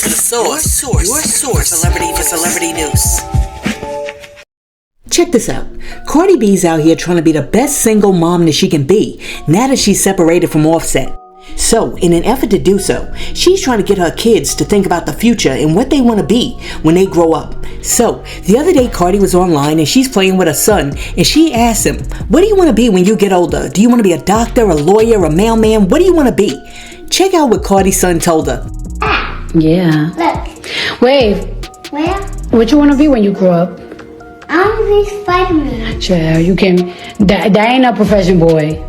to the source. Your source for celebrity news. Check this out. Cardi B's out here trying to be the best single mom that she can be now that she's separated from Offset. So, in an effort to do so, she's trying to get her kids to think about the future and what they want to be when they grow up. So, the other day Cardi was online and she's playing with her son and she asked him, what do you want to be when you get older? Do you want to be a doctor, a lawyer, a mailman? What do you want to be? Check out what Cardi's son told her. Yeah. Look. Wave. Where? What you want to be when you grow up? I want to be Spider-Man. Child, you can. That ain't a profession, boy.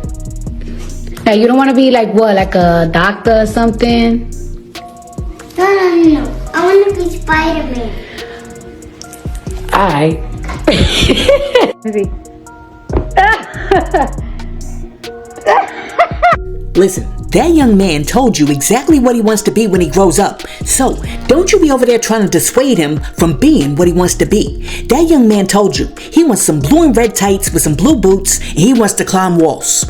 Now, you don't want to be like what? Like a doctor or something? No. I want to be Spider-Man. Alright. Listen, that young man told you exactly what he wants to be when he grows up. So, don't you be over there trying to dissuade him from being what he wants to be. That young man told you he wants some blue and red tights with some blue boots and he wants to climb walls.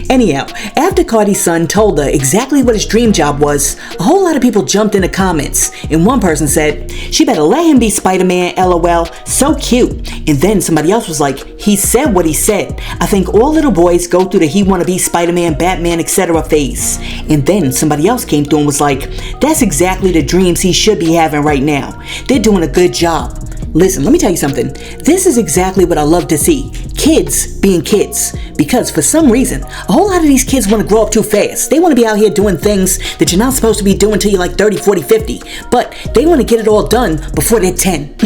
Anyhow, after Cardi's son told her exactly what his dream job was, a whole lot of people jumped in the comments, and one person said, she better let him be Spider-Man, LOL, so cute. And then somebody else was like, he said what he said. I think all little boys go through the he wanna be Spider-Man, Batman, etc. phase. And then somebody else came through and was like, that's exactly the dreams he should be having right now. They're doing a good job. Listen, let me tell you something. This is exactly what I love to see. Kids being kids. Because for some reason, a whole lot of these kids want to grow up too fast. They want to be out here doing things that you're not supposed to be doing till you're like 30, 40, 50. But they want to get it all done before they're 10.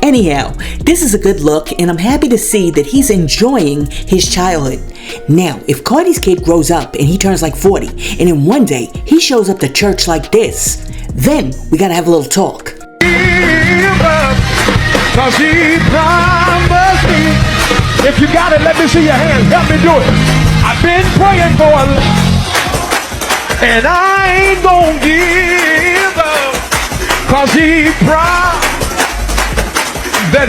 Anyhow, this is a good look and I'm happy to see that he's enjoying his childhood. Now, if Cardi's kid grows up and he turns like 40 and then one day he shows up to church like this, then we gotta have a little talk. Cause he promised me. If you got it, let me see your hands. Help me do it. I've been praying for a lot, and I ain't gonna give up. Cause he promised that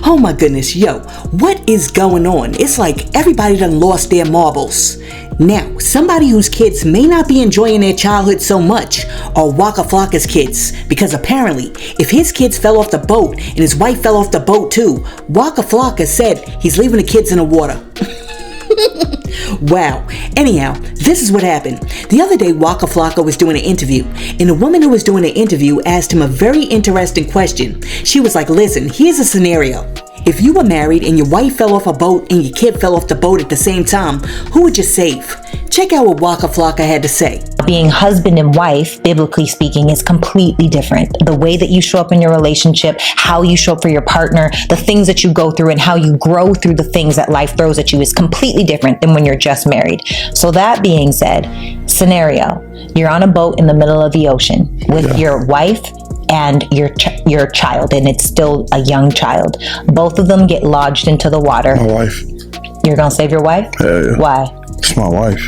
Oh my goodness, yo, what is going on? It's like everybody done lost their marbles. Now, somebody whose kids may not be enjoying their childhood so much are Waka Flocka's kids, because apparently, if his kids fell off the boat and his wife fell off the boat too, Waka Flocka said he's leaving the kids in the water. Wow. Anyhow, this is what happened. The other day, Waka Flocka was doing an interview, and the woman who was doing the interview asked him a very interesting question. She was like, listen, here's a scenario. If you were married and your wife fell off a boat and your kid fell off the boat at the same time, who would you save? Check out what Waka Flocka had to say. Being husband and wife, biblically speaking, is completely different. The way that you show up in your relationship, how you show up for your partner, the things that you go through and how you grow through the things that life throws at you is completely different than when you're just married. So that being said, scenario, you're on a boat in the middle of the ocean with your wife and your child, and it's still a young child. Both of them get lodged into the water. My wife. You're gonna save your wife? Yeah. Why? It's my wife.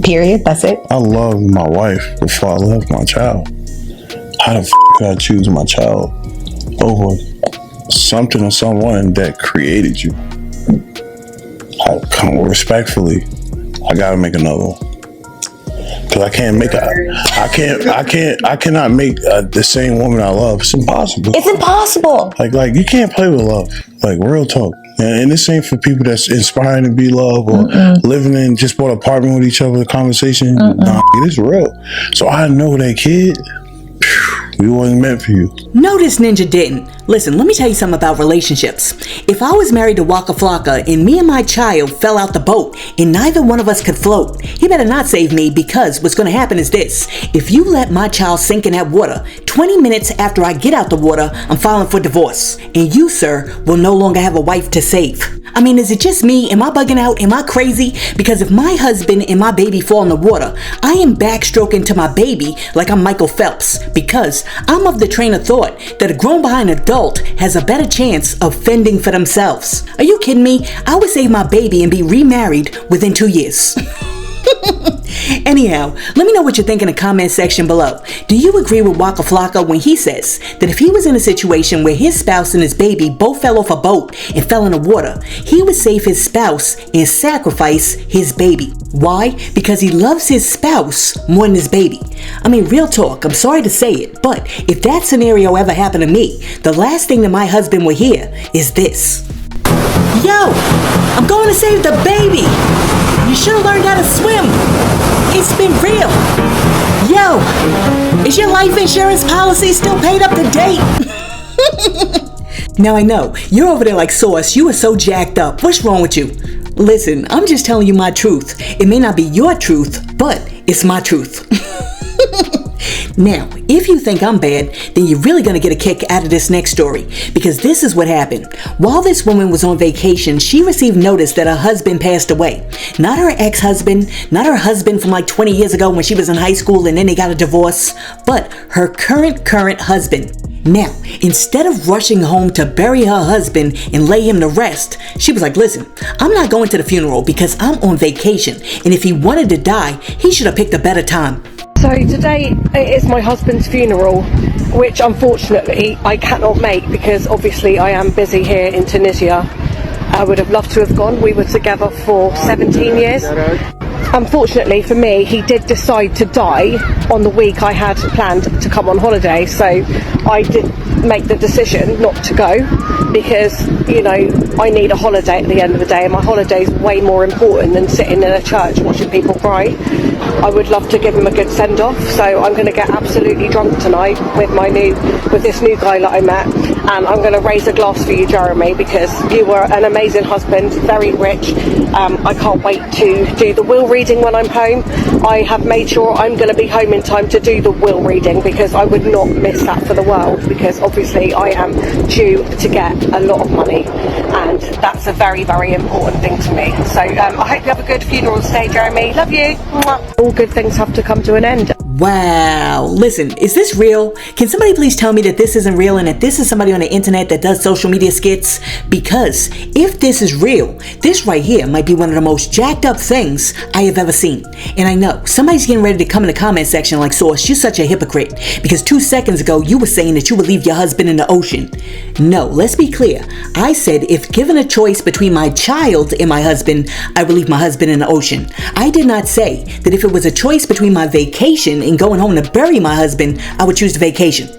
Period. That's it. I love my wife before I love my child. How the f could I choose my child over something or someone that created you? I come respectfully. I gotta make another one. Cause I cannot make the same woman I love. It's impossible. It's impossible. Like you can't play with love. Like real talk. And this ain't for people that's inspiring to be loved or living in just bought an apartment with each other. Conversation. Nah, it's real. So I know that kid. We wasn't meant for you. No, this ninja didn't. Listen, let me tell you something about relationships. If I was married to Waka Flocka and me and my child fell out the boat and neither one of us could float, he better not save me, because what's going to happen is this. If you let my child sink in that water, 20 minutes after I get out the water, I'm filing for divorce. And you, sir, will no longer have a wife to save. I mean, is it just me? Am I bugging out? Am I crazy? Because if my husband and my baby fall in the water, I am backstroking to my baby like I'm Michael Phelps, because I'm of the train of thought that a grown behind adult has a better chance of fending for themselves. Are you kidding me? I would save my baby and be remarried within 2 years. Anyhow, let me know what you think in the comment section below. Do you agree with Waka Flocka when he says that if he was in a situation where his spouse and his baby both fell off a boat and fell in the water, he would save his spouse and sacrifice his baby? Why? Because he loves his spouse more than his baby. I mean, real talk, I'm sorry to say it, but if that scenario ever happened to me, the last thing that my husband would hear is this. Yo, I'm going to save the baby. You should have learned how to swim. It's been real. Yo, is your life insurance policy still paid up to date? Now I know, you're over there like Sauce, you are so jacked up. What's wrong with you? Listen, I'm just telling you my truth. It may not be your truth, but it's my truth. Now, if you think I'm bad, then you're really gonna get a kick out of this next story, because this is what happened. While this woman was on vacation, she received notice that her husband passed away. Not her ex-husband, not her husband from like 20 years ago when she was in high school and then they got a divorce, but her current husband. Now, instead of rushing home to bury her husband and lay him to rest, she was like, listen, I'm not going to the funeral because I'm on vacation, and if he wanted to die, he should have picked a better time. So today is my husband's funeral, which unfortunately I cannot make because obviously I am busy here in Tunisia. I would have loved to have gone. We were together for 17 years. Unfortunately for me, he did decide to die on the week I had planned to come on holiday, so I did make the decision not to go because, you know, I need a holiday at the end of the day, and my holiday is way more important than sitting in a church watching people cry. I would love to give him a good send-off, so I'm going to get absolutely drunk tonight with this new guy that I met, and I'm going to raise a glass for you, Jeremy, because you were an amazing husband, very rich. I can't wait to do the will reading when I'm home. I have made sure I'm going to be home in time to do the will reading because I would not miss that for the world, because obviously I am due to get a lot of money and that's a very, very important thing to me. So I hope you have a good funeral today, Jeremy. Love you. All good things have to come to an end. Wow. Listen, is this real? Can somebody please tell me that this isn't real and that this is somebody on the internet that does social media skits? Because if this is real, this right here might be one of the most jacked up things I have ever seen. And I know somebody's getting ready to come in the comment section like, Sauce, you're such a hypocrite, because 2 seconds ago you were saying that you would leave your husband in the ocean. No, let's be clear. I said if given a choice between my child and my husband, I would leave my husband in the ocean. I did not say that if it was a choice between my vacation and going home to bury my husband, I would choose the vacation.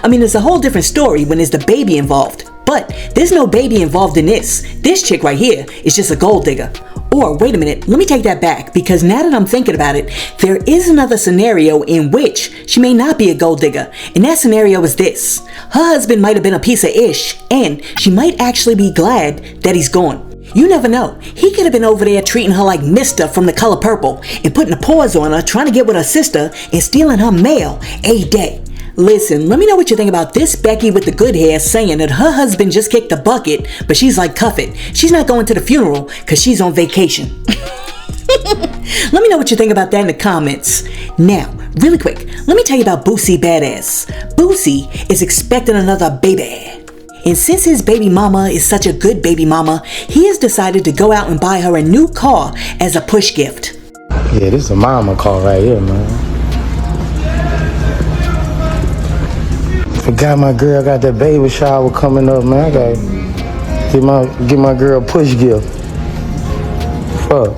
I mean, it's a whole different story when there's the baby involved. But there's no baby involved in this. This chick right here is just a gold digger. Or wait a minute, let me take that back, because now that I'm thinking about it, there is another scenario in which she may not be a gold digger, and that scenario is this. Her husband might have been a piece of ish, and she might actually be glad that he's gone. You never know. He could have been over there treating her like Mister from The Color Purple and putting a pause on her, trying to get with her sister and stealing her mail a day. Listen, let me know what you think about this Becky with the good hair saying that her husband just kicked the bucket, but she's like, cuff it. She's not going to the funeral because she's on vacation. Let me know what you think about that in the comments. Now, really quick, let me tell you about Boosie Badass. Boosie is expecting another baby. And since his baby mama is such a good baby mama, he has decided to go out and buy her a new car as a push gift. Yeah, this is a mama car right here, man. Forgot my girl got that baby shower coming up, man. I gotta get my girl a push gift. Fuck.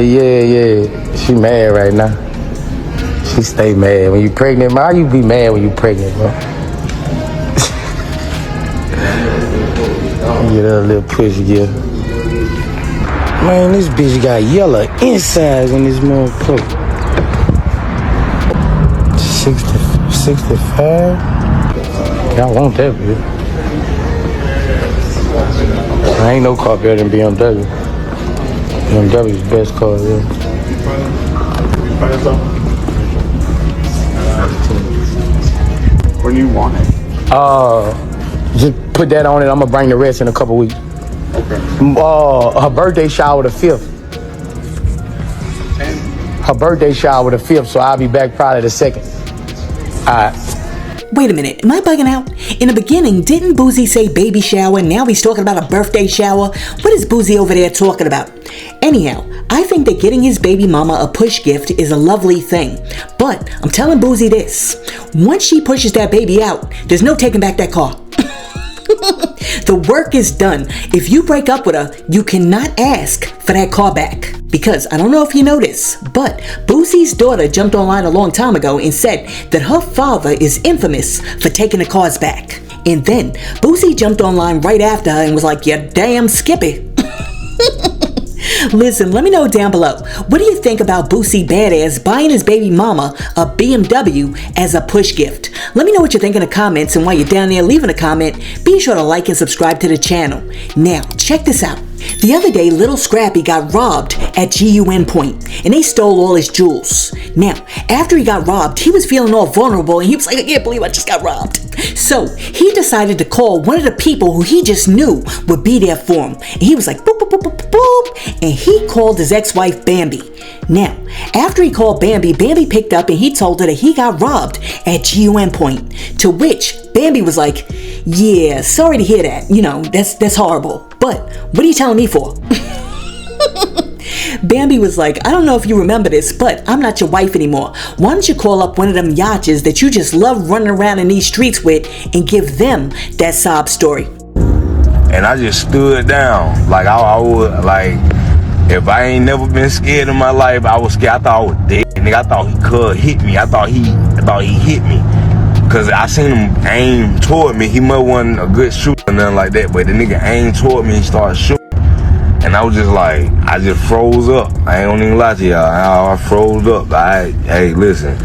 Yeah. She mad right now. She stay mad. When you pregnant, man, how you be mad when you pregnant, bro? Get her a little push gift. Man, this bitch got yellow insides in this motherfucker. 65? Y'all want that, bitch. I ain't no car better than BMW. BMW's the best car, yeah. When you want it? Just put that on it. I'm gonna bring the rest in a couple weeks. Okay. Her birthday shower the 5th. Her birthday shower the 5th, so I'll be back probably the 2nd. Alright. Wait a minute, am I bugging out? In the beginning, didn't Boosie say baby shower? Now he's talking about a birthday shower? What is Boosie over there talking about? Anyhow, I think that getting his baby mama a push gift is a lovely thing. But I'm telling Boosie this. Once she pushes that baby out, there's no taking back that car. The work is done. If you break up with her, you cannot ask for that car back. Because I don't know if you know this, but Boosie's daughter jumped online a long time ago and said that her father is infamous for taking the cars back. And then Boosie jumped online right after her and was like, "You damn Skippy." Listen, let me know down below. What do you think about Boosie Badass buying his baby mama a BMW as a push gift? Let me know what you think in the comments, and while you're down there leaving a comment, be sure to like and subscribe to the channel. Now, check this out. The other day, Lil Scrappy got robbed at GUN Point, and they stole all his jewels. Now, after he got robbed, he was feeling all vulnerable, and he was like, "I can't believe I just got robbed." So, he decided to call one of the people who he just knew would be there for him. And he was like, boop, boop, boop, boop, boop, boop, and he called his ex-wife, Bambi. Now, after he called Bambi, Bambi picked up and he told her that he got robbed at GUN Point. To which Bambi was like, "Yeah, sorry to hear that. You know, that's horrible. But what are you telling me for?" Bambi was like, "I don't know if you remember this, but I'm not your wife anymore. Why don't you call up one of them yachts that you just love running around in these streets with and give them that sob story?" And I just stood down. Like I would, like, if I ain't never been scared in my life, I was scared. I thought I was dead. Nigga, I thought he could hit me. I thought he hit me. Cause I seen him aim toward me. He might wasn't a good shooter or nothing like that, but the nigga aimed toward me and started shooting. And I was just like, I just froze up. I ain't gonna even lie to y'all. I froze up. Hey, listen,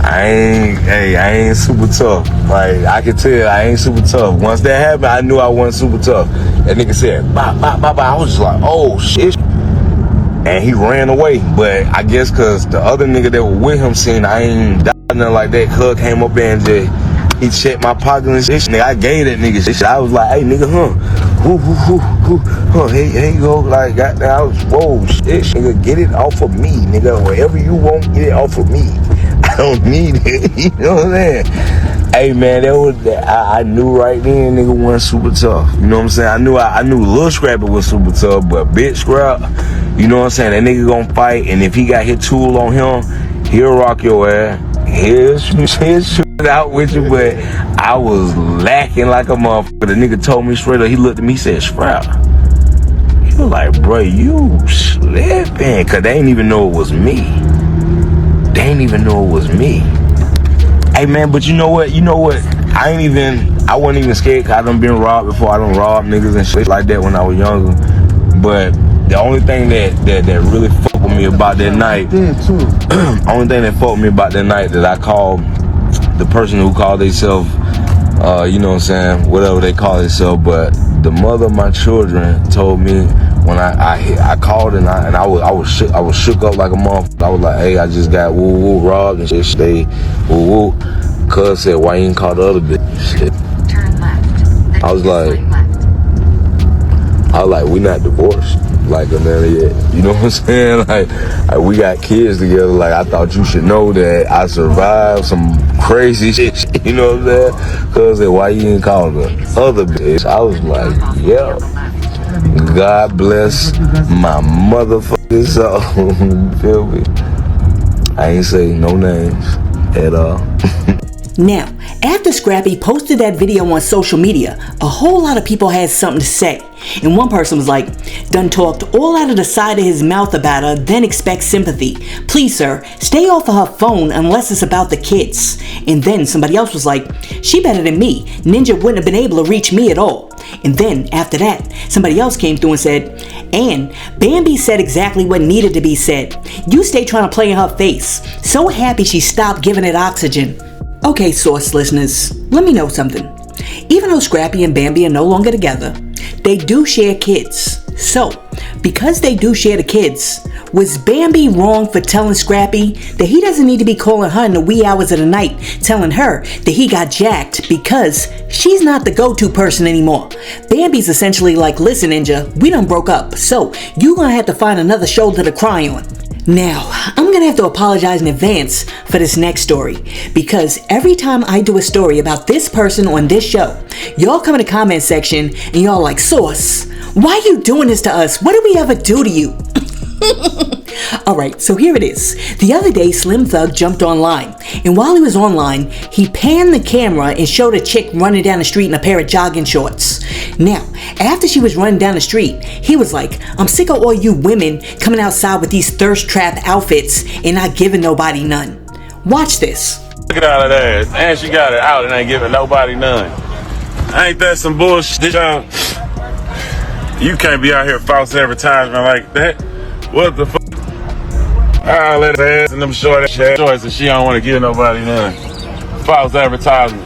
I ain't super tough. Like, I can tell I ain't super tough. Once that happened, I knew I wasn't super tough. That nigga said, "Bop, bop, bop, bop." I was just like, "Oh shit." And he ran away. But I guess cause the other nigga that was with him seen I ain't died nothing like that. Cuz came up there and just, he checked my pocket and shit. Nigga, I gave that nigga shit. I was like, "Hey nigga, here you go." Like, goddamn, I was, whoa, shit, nigga, get it off of me, nigga. Wherever you want, get it off of me. I don't need it. You know what I'm saying? Hey man, I knew right then nigga wasn't super tough. You know what I'm saying? I knew Lil Scrappy was super tough, but Big Scrap, you know what I'm saying? That nigga gonna fight, and if he got his tool on him, he'll rock your ass. He'll shoot it out with you. But I was lacking like a motherfucker. The nigga told me straight up. He looked at me, he said, "Scrap." He was like, "Bro, you slipping," cause they didn't even know it was me. They didn't even know it was me. Hey man, but you know what? I wasn't even scared, cause I done been robbed before. I done robbed niggas and shit like that when I was younger. But the only thing that really fucked with me about that night, only thing that fucked with me about that night, that I called the person who called themselves, you know what I'm saying, whatever they call themselves, but the mother of my children told me when I called and I was shook up like a motherfucker. I was like, "Hey, I just got woo robbed and shit. Stay woo." Cuz said, "Why you ain't call the other bitch?" Shit. Turn left. I was like, "We not divorced, like, or none yet." You know what I'm saying? Like we got kids together. Like, I thought you should know that I survived some crazy shit. You know what I'm saying? Cuz said, "Why you ain't call the other bitch?" I was like, "Yeah. God bless my motherfucking soul." You feel me? I ain't say no names at all. Now, after Scrappy posted that video on social media, a whole lot of people had something to say. And one person was like, "Done talked all out of the side of his mouth about her, then expect sympathy. Please, sir, stay off of her phone unless it's about the kids." And then somebody else was like, "She better than me. Ninja wouldn't have been able to reach me at all." And then after that, somebody else came through and said, "And Bambi said exactly what needed to be said. You stay trying to play in her face. So happy she stopped giving it oxygen." Okay, Source listeners, let me know something. Even though Scrappy and Bambi are no longer together, they do share kids. So, because they do share the kids, was Bambi wrong for telling Scrappy that he doesn't need to be calling her in the wee hours of the night, telling her that he got jacked because she's not the go-to person anymore? Bambi's essentially like, "Listen, Ninja, we done broke up, so you gonna have to find another shoulder to cry on." Now, I'm gonna have to apologize in advance for this next story, because every time I do a story about this person on this show, y'all come in the comment section and y'all like, Sauce, why are you doing this to us? What did we ever do to you? Alright, so here it is. The other day, Slim Thug jumped online, and while he was online, he panned the camera and showed a chick running down the street in a pair of jogging shorts. Now, after she was running down the street, he was like, I'm sick of all you women coming outside with these thirst trap outfits and not giving nobody none. Watch this. Look at all of that, and she got it out and ain't giving nobody none. Ain't that some bullshit, y'all? You can't be out here false advertisement like that. What the fuck? I'll let her ass in them short shorts and she don't want to give nobody none. False advertisement.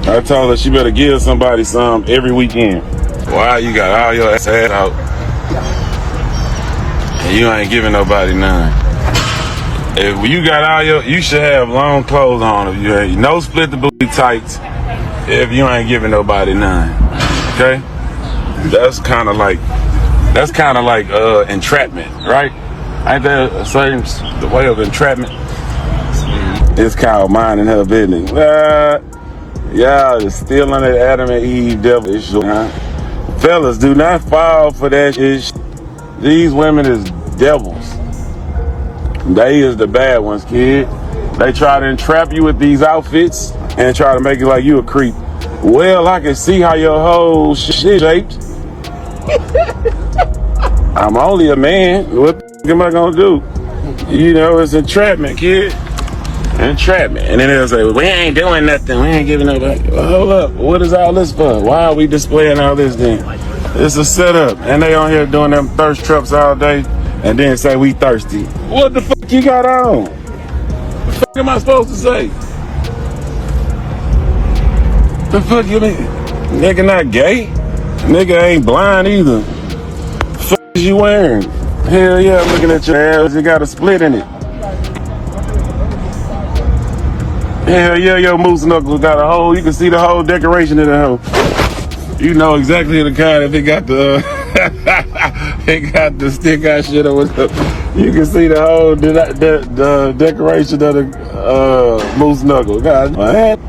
I told her she better give somebody some every weekend. Why you got all your ass out and you ain't giving nobody none? If you got all you should have long clothes on. If you ain't, no split the booty tights if you ain't giving nobody none. Okay? That's kind of like entrapment, right? Ain't that a certain way of entrapment? It's called minding her business. Y'all is still on that Adam and Eve devil issue, huh? Fellas, do not fall for that shit. These women is devils. They is the bad ones, kid. They try to entrap you with these outfits and try to make it like you a creep. Well, I can see how your whole shit shaped. I'm only a man. What the am I gonna do? You know, it's entrapment, kid. Entrapment. And then they'll say, well, we ain't doing nothing. We ain't giving nobody. Well, hold up. What is all this for? Why are we displaying all this then? It's a setup. And they on here doing them thirst traps all day and then say we thirsty. What the fuck you got on? The fuck am I supposed to say? The fuck you mean? Nigga not gay? Nigga ain't blind either. The fuck is you wearing? Hell yeah, I'm looking at your ass. You got a split in it. Hell yeah, your moose knuckles got a hole. You can see the whole decoration in the hole. You know exactly the kind if it got the it got the stick out shit over the. You can see the whole the decoration of the moose knuckle. God, man,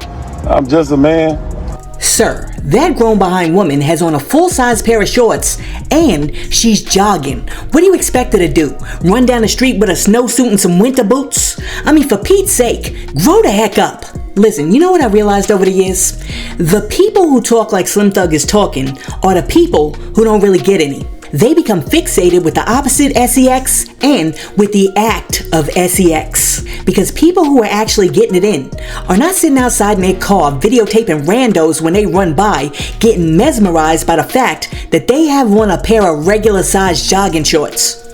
I'm just a man. Sir, that grown behind woman has on a full-size pair of shorts and she's jogging. What do you expect her to do? Run down the street with a snowsuit and some winter boots? I mean, for Pete's sake, grow the heck up. Listen, you know what I realized over the years? The people who talk like Slim Thug is talking are the people who don't really get any. They become fixated with the opposite sex and with the act of sex. Because people who are actually getting it in are not sitting outside in their car videotaping randos when they run by, getting mesmerized by the fact that they have on a pair of regular sized jogging shorts.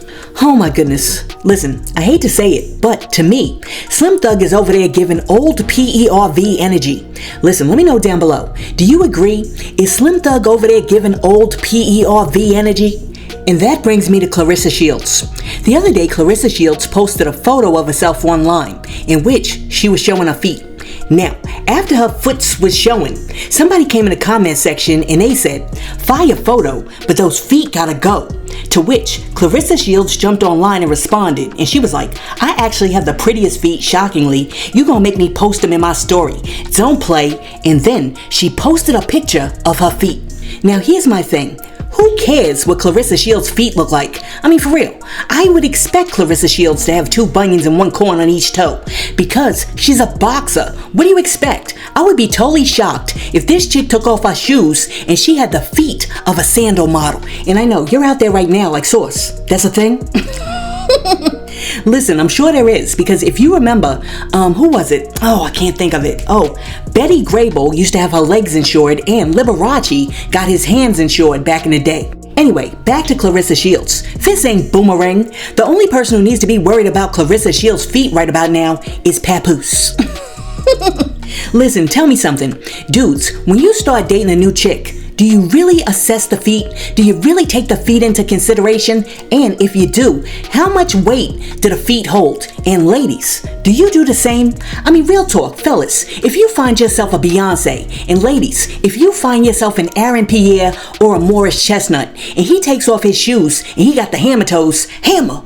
Oh my goodness. Listen, I hate to say it, but to me, Slim Thug is over there giving old PERV energy. Listen, let me know down below. Do you agree? Is Slim Thug over there giving old PERV energy? And that brings me to Clarissa Shields. The other day, Clarissa Shields posted a photo of herself online in which she was showing her feet. Now, after her foot was showing, somebody came in the comment section and they said, fire photo, but those feet gotta go. To which Clarissa Shields jumped online and responded, and she was like, I actually have the prettiest feet, shockingly. You gonna make me post them in my story. Don't play. And then she posted a picture of her feet. Now here's my thing. Who cares what Clarissa Shields' feet look like? I mean, for real, I would expect Clarissa Shields to have 2 bunions and 1 corn on each toe, because she's a boxer. What do you expect? I would be totally shocked if this chick took off her shoes and she had the feet of a sandal model. And I know, you're out there right now like, Sauce, that's a thing? Listen, I'm sure there is, because if you remember, who was it? Oh, I can't think of it. Oh, Betty Grable used to have her legs insured, and Liberace got his hands insured back in the day. Anyway, back to Clarissa Shields. This ain't Boomerang. The only person who needs to be worried about Clarissa Shields' feet right about now is Papoose. Listen, tell me something. Dudes, when you start dating a new chick, do you really assess the feet? Do you really take the feet into consideration? And if you do, how much weight do the feet hold? And ladies, do you do the same? I mean, real talk, fellas, if you find yourself a Beyonce, and ladies, if you find yourself an Aaron Pierre or a Morris Chestnut, and he takes off his shoes and he got the hammer toes, hammer,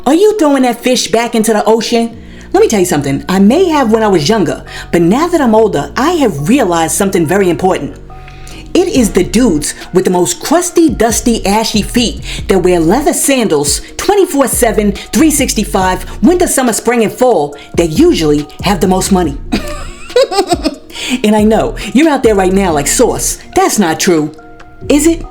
Are you throwing that fish back into the ocean? Let me tell you something. I may have when I was younger, but now that I'm older, I have realized something very important. It is the dudes with the most crusty, dusty, ashy feet that wear leather sandals 24/7, 365, winter, summer, spring, and fall that usually have the most money. And I know, you're out there right now like, Sauce, that's not true. Is it?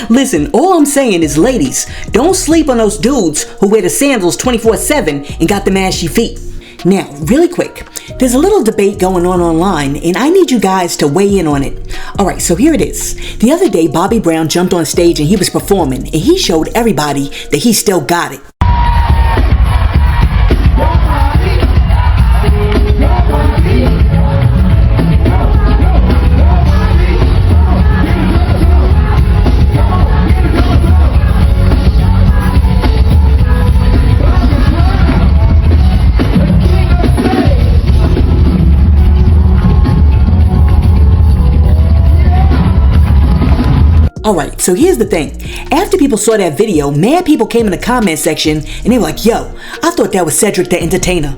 Listen, all I'm saying is, ladies, don't sleep on those dudes who wear the sandals 24/7 and got them ashy feet. Now, really quick, there's a little debate going on online, and I need you guys to weigh in on it. Alright, so here it is. The other day, Bobby Brown jumped on stage and he was performing, and he showed everybody that he still got it. Alright, so here's the thing. After people saw that video, mad people came in the comment section and they were like, yo, I thought that was Cedric the Entertainer.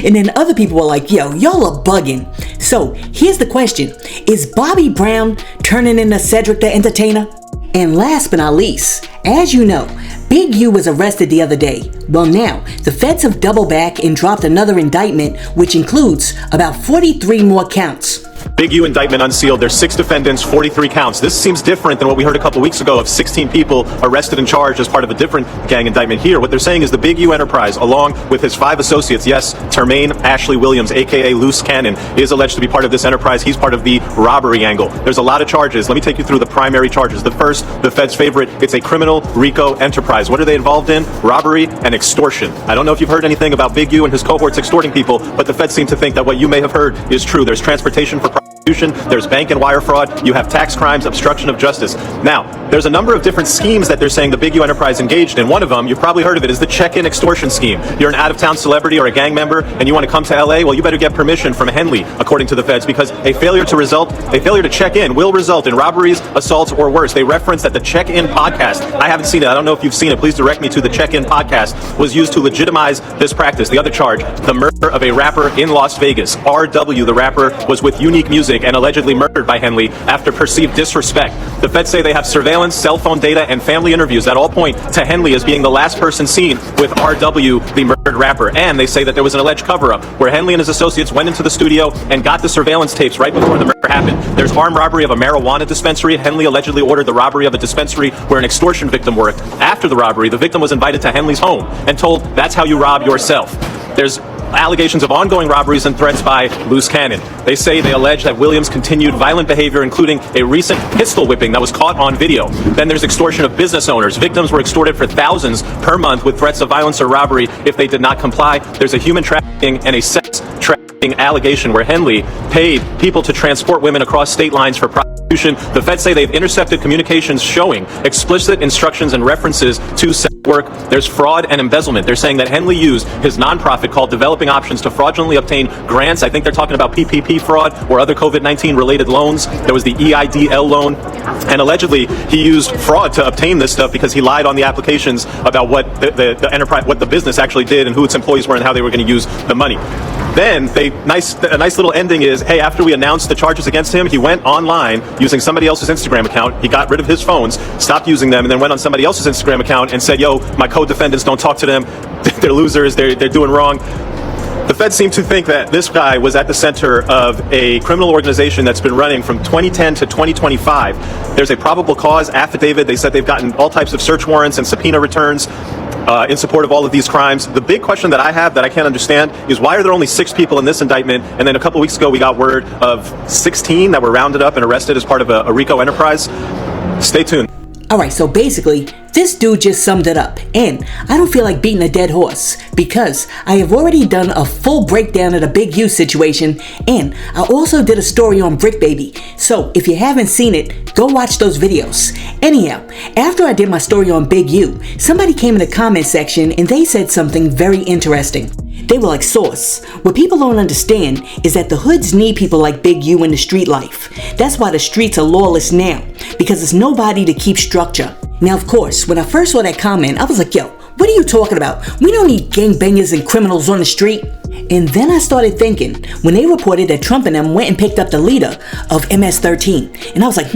And then other people were like, yo, y'all are bugging. So here's the question. Is Bobby Brown turning into Cedric the Entertainer? And last but not least, as you know, Big U was arrested the other day. Well now, the feds have doubled back and dropped another indictment, which includes about 43 more counts. Big U indictment unsealed. There's 6 defendants, 43 counts. This seems different than what we heard a couple weeks ago of 16 people arrested and charged as part of a different gang indictment. Here, what they're saying is the Big U enterprise, along with his 5 associates, yes, Termaine Ashley Williams, aka Loose Cannon, is alleged to be part of this enterprise. He's part of the robbery angle. There's a lot of charges. Let me take you through the primary charges. The first, the Fed's favorite, it's a criminal RICO enterprise. What are they involved in? Robbery and extortion. I don't know if you've heard anything about Big U and his cohorts extorting people, but the Feds seem to think that what you may have heard is true. There's transportation for prostitution, there's bank and wire fraud, you have tax crimes, obstruction of justice. Now, there's a number of different schemes that they're saying the Big U enterprise engaged in. One of them, you've probably heard of it, is the check-in extortion scheme. You're an out-of-town celebrity or a gang member and you want to come to LA, well, you better get permission from Henley, according to the Feds, because a failure to check in will result in robberies, assaults, or worse. They reference that the check-in podcast, I haven't seen it, I don't know if you've seen it, please direct me to the check-in podcast, was used to legitimize this practice. The other charge, the murder of a rapper in Las Vegas. RW, the rapper, was with Unique Music and allegedly murdered by Henley after perceived disrespect. The Feds say they have surveillance, cell phone data, and family interviews that all point to Henley as being the last person seen with RW, the murdered rapper. And they say that there was an alleged cover-up where Henley and his associates went into the studio and got the surveillance tapes right before the murder happened. There's armed robbery of a marijuana dispensary. Henley allegedly ordered the robbery of a dispensary where an extortion victim worked. After the robbery, the victim was invited to Henley's home and told, that's how you rob yourself. There's allegations of ongoing robberies and threats by Loose Cannon. They say they allege that Williams continued violent behavior, including a recent pistol whipping that was caught on video. Then there's extortion of business owners. Victims were extorted for thousands per month with threats of violence or robbery if they did not comply. There's a human trafficking and a sex trafficking allegation where Henley paid people to transport women across state lines for prostitution. The Feds say they've intercepted communications showing explicit instructions and references to sex work. There's fraud and embezzlement. They're saying that Henley used his nonprofit called Developing Options to fraudulently obtain grants. I think they're talking about PPP fraud or other COVID-19 related loans. There was the EIDL loan. And allegedly, he used fraud to obtain this stuff because he lied on the applications about what the enterprise, what the business actually did and who its employees were and how they were going to use the money. Then a nice little ending is, hey, after we announced the charges against him, he went online using somebody else's Instagram account. He got rid of his phones, stopped using them, and then went on somebody else's Instagram account and said, yo, my co-defendants, don't talk to them. They're losers. They're doing wrong. The Feds seem to think that this guy was at the center of a criminal organization that's been running from 2010 to 2025. There's a probable cause affidavit. They said they've gotten all types of search warrants and subpoena returns in support of all of these crimes. The big question that I have that I can't understand is why are there only 6 people in this indictment? And then a couple weeks ago, we got word of 16 that were rounded up and arrested as part of a RICO enterprise. Stay tuned. Alright, so basically, this dude just summed it up, and I don't feel like beating a dead horse, because I have already done a full breakdown of the Big U situation, and I also did a story on Brick Baby, so if you haven't seen it, go watch those videos. Anyhow, after I did my story on Big U, somebody came in the comment section and they said something very interesting. They were like, Sauce, what people don't understand is that the hoods need people like Big U in the street life. That's why the streets are lawless now, because there's nobody to keep structure. Now, of course, when I first saw that comment, I was like, yo, what are you talking about? We don't need gangbangers and criminals on the street. And then I started thinking, when they reported that Trump and them went and picked up the leader of MS-13, and I was like,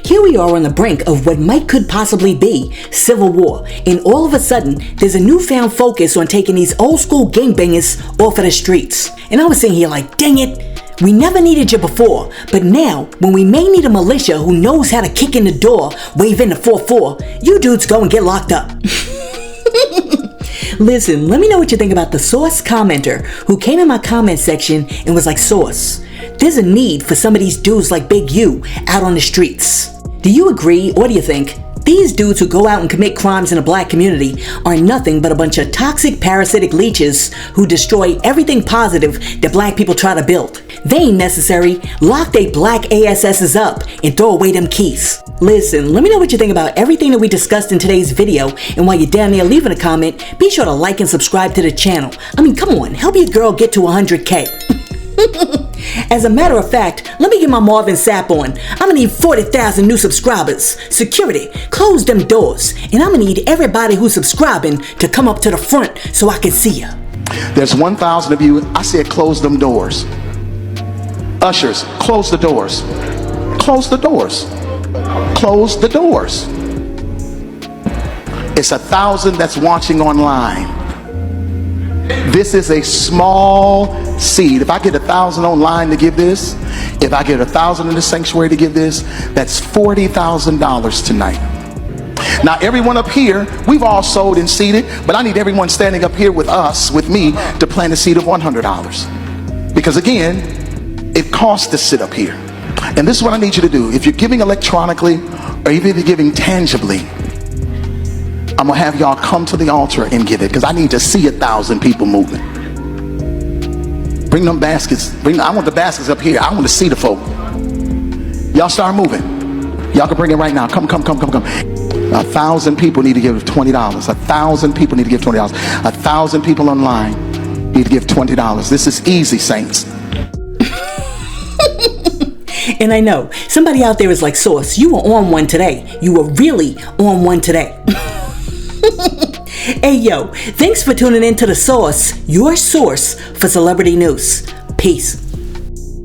here we are on the brink of what could possibly be civil war. And all of a sudden, there's a newfound focus on taking these old school gangbangers off of the streets. And I was sitting here like, dang it, we never needed you before, but now, when we may need a militia who knows how to kick in the door, wave in the 4-4, you dudes go and get locked up. Listen, let me know what you think about the Source commenter who came in my comment section and was like, Source, there's a need for some of these dudes like Big U out on the streets. Do you agree, or do you think these dudes who go out and commit crimes in the black community are nothing but a bunch of toxic parasitic leeches who destroy everything positive that black people try to build? They ain't necessary. Lock they black ASSs up and throw away them keys. Listen, let me know what you think about everything that we discussed in today's video, and while you're down there leaving a comment, be sure to like and subscribe to the channel. I mean, come on, help your girl get to 100K. As a matter of fact, let me get my Marvin Sapp on. I'm gonna need 40,000 new subscribers. Security, close them doors. And I'm gonna need everybody who's subscribing to come up to the front so I can see ya. There's 1,000 of you. I said close them doors. Ushers, close the doors. Close the doors. Close the doors. It's 1,000 that's watching online. This is a small seed. If I get 1,000 online to give this, if I get 1,000 in the sanctuary to give this, that's $40,000 tonight. Now everyone up here, we've all sold and seeded, but I need everyone standing up here with us, with me, to plant a seed of $100. Because again, it costs to sit up here. And this is what I need you to do. If you're giving electronically, or even if you're giving tangibly, I'm gonna have y'all come to the altar and give it, because I need to see 1,000 people moving. Bring them baskets. I want the baskets up here. I want to see the folk. Y'all start moving. Y'all can bring it right now. Come. 1,000 people need to give $20. 1,000 people need to give $20. 1,000 people online need to give $20. This is easy, saints. And I know, somebody out there is like, Source, you were on one today. You were really on one today. Hey yo, thanks for tuning in to The Source, your source for celebrity news. Peace.